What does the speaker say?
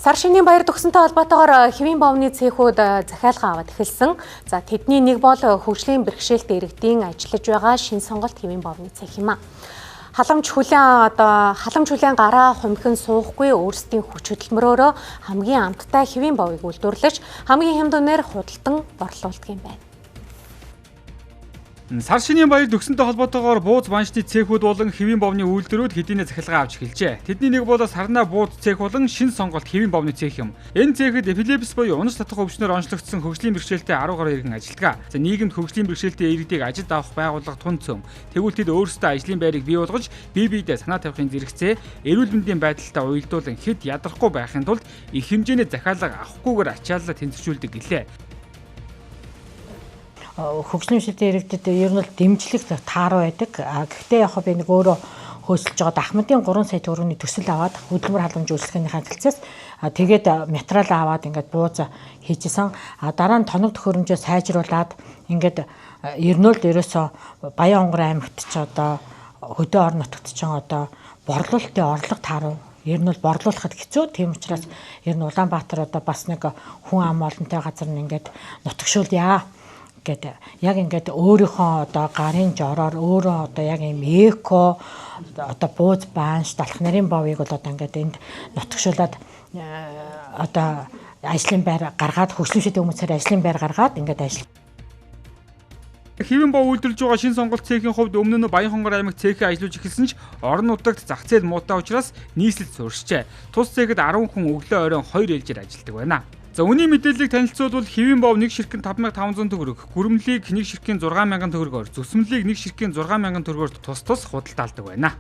Сар шинийн баяр төгсөнтэй холбоотойгоор хэвийн бовны цехүүд захиалга аваад эхэлсэн. За тэдний нэг бол хөгжлийн бэрхшээлтэй иргэдийн ажиллаж байгаа шинэ сонголт хэвийн бовны цех юм а. Халамж хүлээн гараа хумхин суухгүй өөрсдийн хүч хөдөлмөрөөрөө хамгийн амттай хэвийн бовыг үйлдвэрлэж хамгийн хямд үнээр худалдан борлуулдаг юм байна. Сар шинийн баяр төгсөнтэй холбоотойгоор бууз баншны цехүүд болон хэвийн бовны үйлдвэрүүд хэдийнэ захиалга авч эхэлжээ. Тэдний нэг бол сарна бууз цех болон шинэ сонголт хэвийн бовны цех юм. Энэ цехэд эпилепси буюу унаж татах өвчнөр онцлогдсон хөгжлийн бэрхшээлтэй 10 гаруй иргэн ажилладаг. За нийгэмд хөгжлийн бэрхшээлтэй иргэдийг ажилд авах байгууллага тун цөм. Тэгвэл тэд өөрсдөө ажлын байрыг бий болгож бие биедээ санаа тавихын зэрэгцээ эрүүл мэндийн байдалтай уялдуулан хэд ядрахгүй байхын тулд их хэмжээний захиалга авахгүйгээр ачааллаа тэнцвэржүүлдэг гэлээ. Хөгжлийн бэрхшээлтэй иргэдэд ер нь бол дэмжлэг тааруу байдаг. Гэхдээ яг би нэг өөрөө хөөцөлж байгаа Ахмадын 3 сая төгрөгийн төсөл аваад хөдөлмөр халамж үйлчлэхийнхаа төлцөөс тэгээд материал аваад ингээд бууз хийжсэн. Дараа нь тоног төхөөрөмжөө сайжруулад ингээд ернөөлд ерөөсөө Баян онгор аймагт ч одоо хөдөө орон нутагт ч одоо борлуулалтын орлого тааруу ер нь бол борлуулахад хэцүү. Тийм учраас ер нь Улаанбаатар одоо бас нэг хүн ам олонтой газар нь ингээд нутагшуулъя гэдэг. Яг ингээд өөрийнхөө одоо гарын жороор өөрөө одоо яг юм эко одоо бууз банш далах нарын бовыг бол одоо ингээд энд нутагшуулаад одоо ажлын байр гаргаад хөгжлийн бэрхшээлтэй хүмүүсээр ажлын байр гаргаад ингээд ажил. Хэвийн бов үйлдвэрлэж байгаа шинэ сонголт цехийн хувьд өмнө нь Баян хонгор аймаг цехээ ажиллаж эхэлсэн ч орон нутагт зах зээл муутай учраас нийслэл сурчжээ. Тус цехэд 10 хүн өглөө оройн 2 ээлжээр ажилладаг байна. За үнийн мэдээллийг танилцуулбал хэвийн бов нэг ширхэг 5500 төгрөг, гүрэмлийг нэг ширхгийн 6000 төгрөгөөр, зүсмлийг нэг ширхгийн 6000 төгрөгөөр тус худалдаалдаг байна.